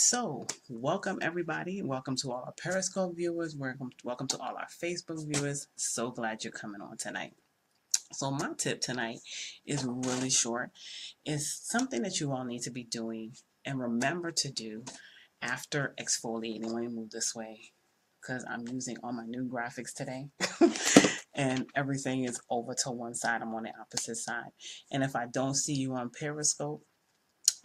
So, welcome everybody. Welcome to all our Periscope viewers. Welcome to all our Facebook viewers. So glad you're coming on tonight. So, my tip tonight is really short. It's something that you all need to be doing and remember to do after exfoliating. Let me move this way because I'm using all my new graphics today. And everything is over to one side. I'm on the opposite side. And if I don't see you on Periscope,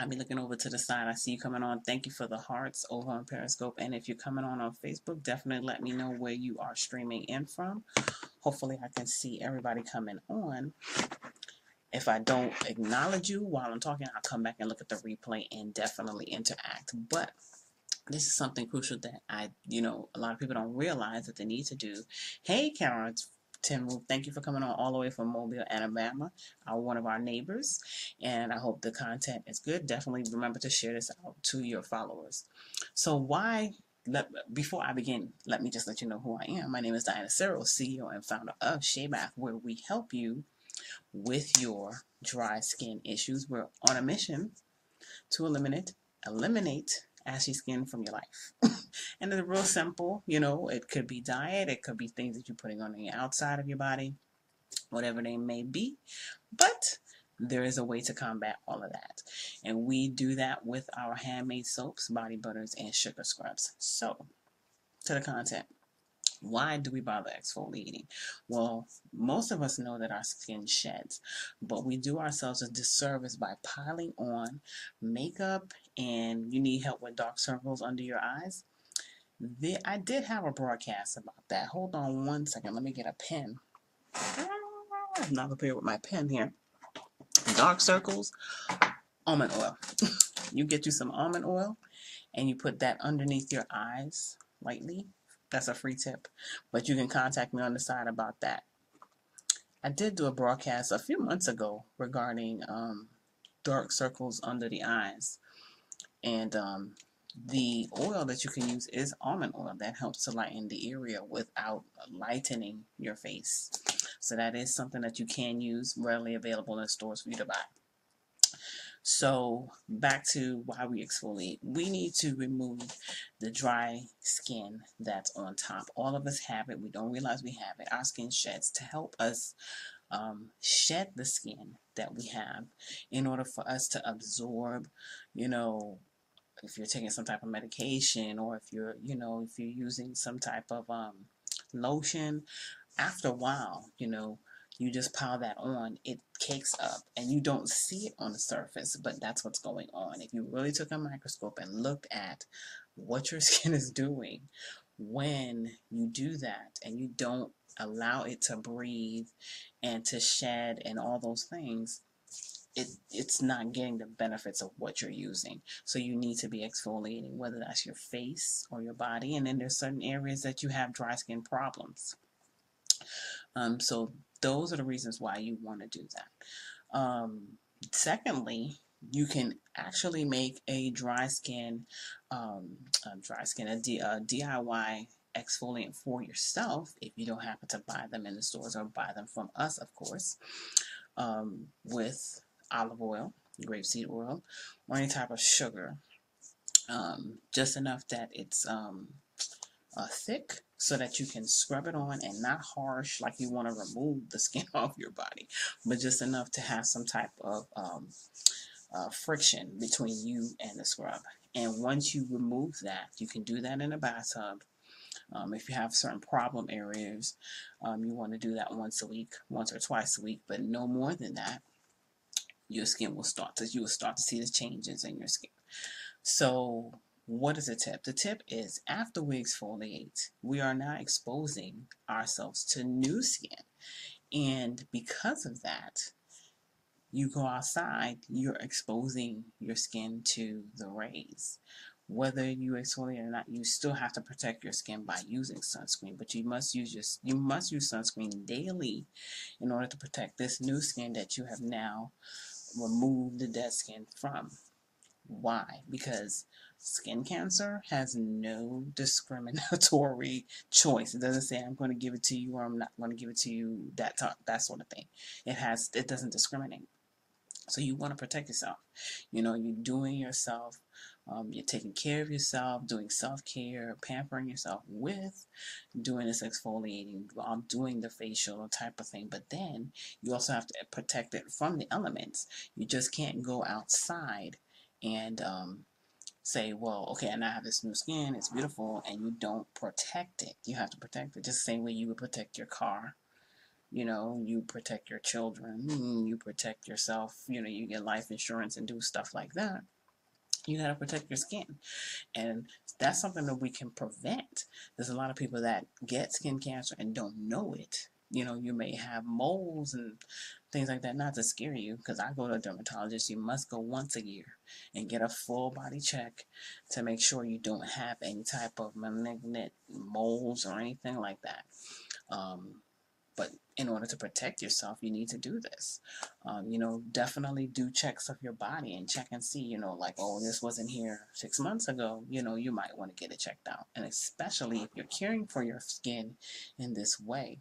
I'll be looking over to the side. I see you coming on. Thank you for the hearts over on Periscope. And if you're coming on Facebook, definitely let me know where you are streaming in from. Hopefully I can see everybody coming on. If I don't acknowledge you while I'm talking, I'll come back and look at the replay and definitely interact. But this is something crucial that a lot of people don't realize that they need to do. Hey, Karen, Tim Roof, thank you for coming on all the way from Mobile, Alabama, one of our neighbors, and I hope the content is good. Definitely remember to share this out to your followers. So before I begin, let me just let you know who I am. My name is Diana Cyril, CEO and founder of Shea Bath, where we help you with your dry skin issues. We're on a mission to eliminate ashy skin from your life. And it's real simple. It could be diet, it could be things that you're putting on the outside of your body, whatever they may be, but there is a way to combat all of that. And we do that with our handmade soaps, body butters, and sugar scrubs. So, to the content. Why do we bother exfoliating? Well, most of us know that our skin sheds, but we do ourselves a disservice by piling on makeup, and you need help with dark circles under your eyes. I did have a broadcast about that. Hold on one second. Let me get a pen. I'm not prepared with my pen here. Dark circles, almond oil. You get you some almond oil and you put that underneath your eyes lightly. That's a free tip, but you can contact me on the side about that. I did do a broadcast a few months ago regarding dark circles under the eyes, and the oil that you can use is almond oil. That helps to lighten the area without lightening your face. So that is something that you can use, readily available in stores for you to buy. So back to why we exfoliate. We need to remove the dry skin that's on top. All of us have it. We don't realize we have it. Our skin sheds. To help us shed the skin that we have in order for us to absorb, if you're taking some type of medication, or if you're using some type of lotion, after a while, you just pile that on, it cakes up, and you don't see it on the surface, but that's what's going on. If you really took a microscope and looked at what your skin is doing when you do that, and you don't allow it to breathe and to shed and all those things, it's not getting the benefits of what you're using. So you need to be exfoliating, whether that's your face or your body. And then there's certain areas that you have dry skin problems. So those are the reasons why you want to do that. Secondly, you can actually make a DIY exfoliant for yourself if you don't happen to buy them in the stores, or buy them from us, of course, with olive oil, grapeseed oil, or any type of sugar, just enough that it's thick so that you can scrub it on, and not harsh like you want to remove the skin off your body, but just enough to have some type of friction between you and the scrub. And once you remove that, you can do that in a bathtub. If you have certain problem areas, you want to do that once or twice a week, but no more than that. You will start to see the changes in your skin. So what is the tip? The tip is, after we exfoliate, we are now exposing ourselves to new skin. And because of that, you go outside, you're exposing your skin to the rays. Whether you exfoliate or not, you still have to protect your skin by using sunscreen, but you must use sunscreen daily in order to protect this new skin that you have now removed the dead skin from. Why? Because skin cancer has no discriminatory choice. It doesn't say I'm going to give it to you or I'm not going to give it to you, that sort of thing. It doesn't discriminate. So you want to protect yourself. You're doing yourself You're taking care of yourself, doing self-care, pampering yourself with doing this exfoliating, doing the facial type of thing. But then you also have to protect it from the elements. You just can't go outside and say, well, okay, and I have this new skin, it's beautiful, and you don't protect it. You have to protect it just the same way you would protect your car. You know, you protect your children, you protect yourself, you know, you get life insurance and do stuff like that. You got to protect your skin. And that's something that we can prevent. There's a lot of people that get skin cancer and don't know it. You know, you may have moles and things like that, not to scare you, because I go to a dermatologist. You must go once a year and get a full body check to make sure you don't have any type of malignant moles or anything like that. But in order to protect yourself, you need to do this. You know, definitely do checks of your body and check and see, you know, like, oh, this wasn't here 6 months ago. You know, you might want to get it checked out. And especially if you're caring for your skin in this way,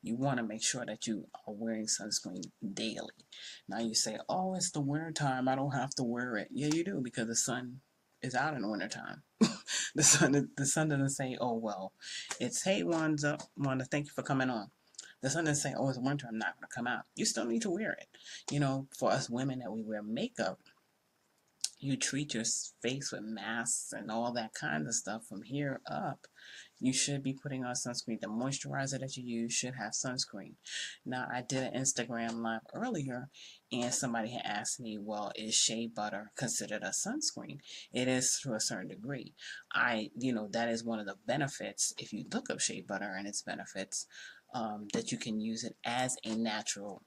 you want to make sure that you are wearing sunscreen daily. Now you say, oh, it's the winter time, I don't have to wear it. Yeah, you do, because the sun is out in the winter time. The sun doesn't say, oh, well, it's, hey, Wanda, thank you for coming on. The sun doesn't say, oh, it's winter, I'm not going to come out. You still need to wear it. You know, for us women that we wear makeup, you treat your face with masks and all that kind of stuff from here up. You should be putting on sunscreen. The moisturizer that you use should have sunscreen. Now, I did an Instagram live earlier, and somebody had asked me, well, is shea butter considered a sunscreen? It is to a certain degree. You know, that is one of the benefits, if you look up shea butter and its benefits, that you can use it as a natural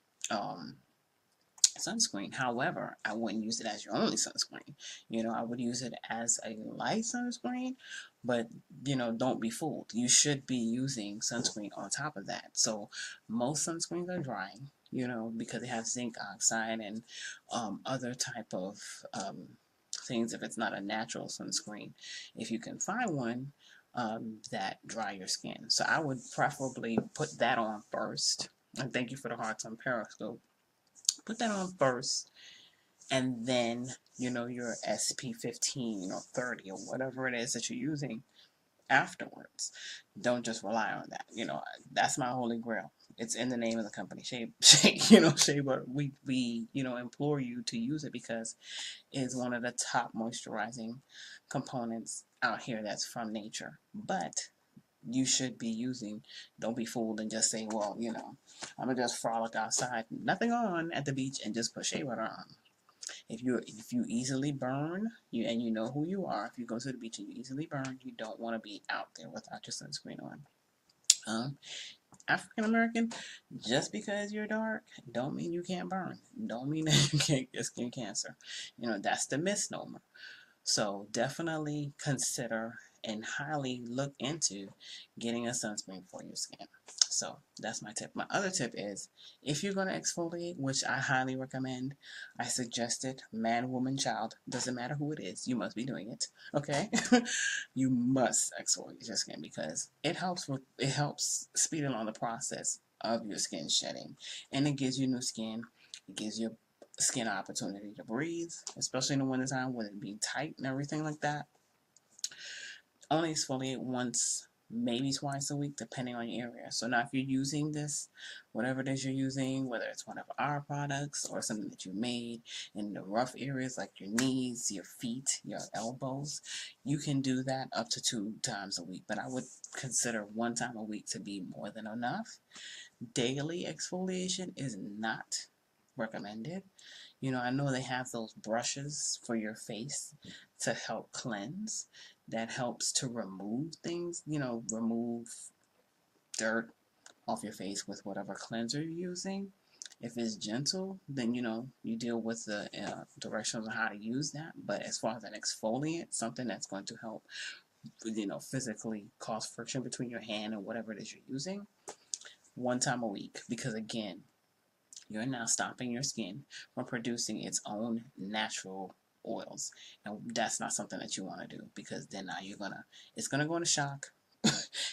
sunscreen. However, I wouldn't use it as your only sunscreen. You know, I would use it as a light sunscreen, but, you know, don't be fooled. You should be using sunscreen on top of that. So most sunscreens are drying, you know, because they have zinc oxide and other type of things if it's not a natural sunscreen. If you can find one that dry your skin. So I would preferably put that on first. And thank you for the hearts on Periscope. Put that on first, and then, you know, your SP15 or 30 or whatever it is that you're using afterwards. Don't just rely on that. You know, that's my holy grail. It's in the name of the company, Shea Butter. We you know, implore you to use it because it's one of the top moisturizing components out here that's from nature. But you should be using, don't be fooled and just say, well, you know, I'm gonna just frolic outside, nothing on at the beach, and just put shea butter on. If you easily burn, and you know who you are, if you go to the beach and you easily burn, you don't want to be out there without your sunscreen on. African American, just because you're dark don't mean you can't burn. Don't mean that you can't get skin cancer. You know, that's the misnomer. So definitely consider and highly look into getting a sunscreen for your skin. So that's my tip. My other tip is, if you're going to exfoliate, which I highly recommend, I suggest it, man, woman, child, doesn't matter who it is, you must be doing it, okay? You must exfoliate your skin because it helps speed along the process of your skin shedding, and it gives you new skin. It gives you skin opportunity to breathe, especially in the wintertime with it being tight and everything like that. Only exfoliate once, maybe twice a week, depending on your area. So now if you're using this, whatever it is you're using, whether it's one of our products or something that you made in the rough areas like your knees, your feet, your elbows, you can do that up to 2 times a week. But I would consider 1 time a week to be more than enough. Daily exfoliation is not recommended. You know, I know they have those brushes for your face to help cleanse. That helps to remove things, you know, remove dirt off your face with whatever cleanser you're using. If it's gentle, then, you know, you deal with the directions on how to use that. But as far as an exfoliant, something that's going to help, you know, physically cause friction between your hand and whatever it is you're using, 1 time a week. Because again, you're now stopping your skin from producing its own natural oils, and that's not something that you want to do, because then now it's gonna go into shock.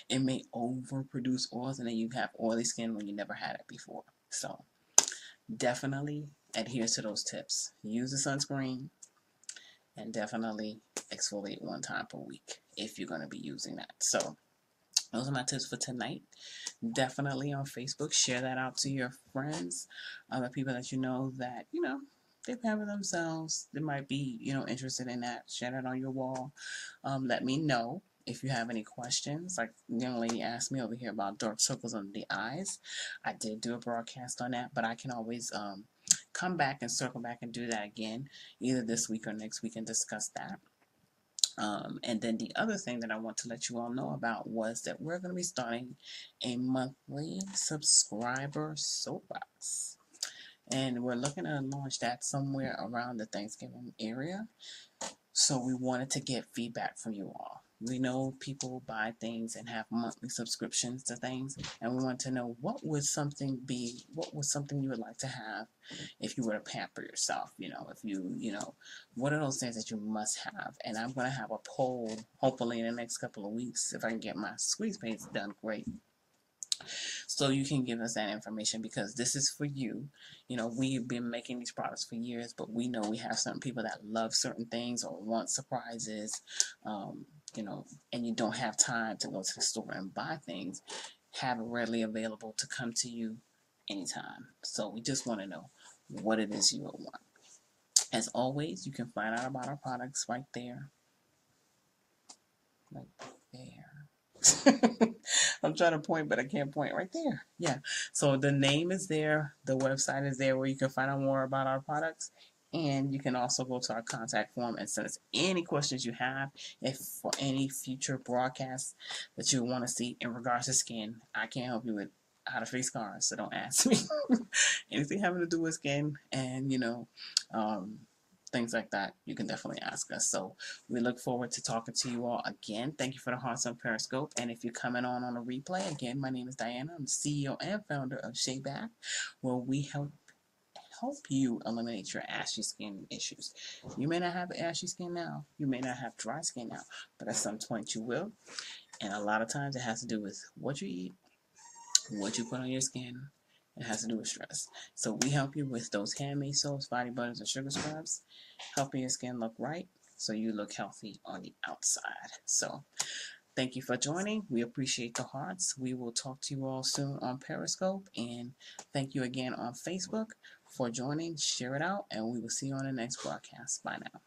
It may overproduce oils, and then you have oily skin when you never had it before. So definitely adhere to those tips. Use the sunscreen, and definitely exfoliate 1 time per week if you're going to be using that. So those are my tips for tonight. Definitely on Facebook, share that out to your friends, other people that you know that, they pamper themselves. They might be, interested in that. Share that on your wall. Let me know if you have any questions. Like the young lady asked me over here about dark circles under the eyes. I did do a broadcast on that, but I can always come back and circle back and do that again, either this week or next week, and discuss that. And then the other thing that I want to let you all know about was that we're going to be starting a monthly subscriber soapbox. And we're looking to launch that somewhere around the Thanksgiving area. So we wanted to get feedback from you all. We know people buy things and have monthly subscriptions to things, and we want to know what would something you would like to have if you were to pamper yourself, if what are those things that you must have? And I'm going to have a poll, hopefully in the next couple of weeks, if I can get my squeeze paints done, great. So you can give us that information, because this is for you. We've been making these products for years, but we know we have certain people that love certain things or want surprises, and you don't have time to go to the store and buy things. Have it readily available to come to you anytime. So we just want to know what it is you will want. As always, you can find out about our products right there. Right there. I'm trying to point, but I can't point. Right there. Yeah. So the name is there. The website is there where you can find out more about our products. And you can also go to our contact form and send us any questions you have. If for any future broadcasts that you want to see in regards to skin, I can't help you with how to fix scars, so don't ask me. Anything having to do with skin and, things like that, you can definitely ask us. So we look forward to talking to you all again. Thank you for the hearts on Periscope. And if you're coming on a replay, again, my name is Diana. I'm the CEO and founder of Shea Bath, where we help you eliminate your ashy skin issues. You may not have ashy skin now. You may not have dry skin now, but at some point you will. And a lot of times it has to do with what you eat, what you put on your skin. It has to do with stress. So we help you with those handmade soaps, body butters, and sugar scrubs, helping your skin look right so you look healthy on the outside. So thank you for joining. We appreciate the hearts. We will talk to you all soon on Periscope. And thank you again on Facebook for joining. Share it out, and we will see you on the next broadcast. Bye now.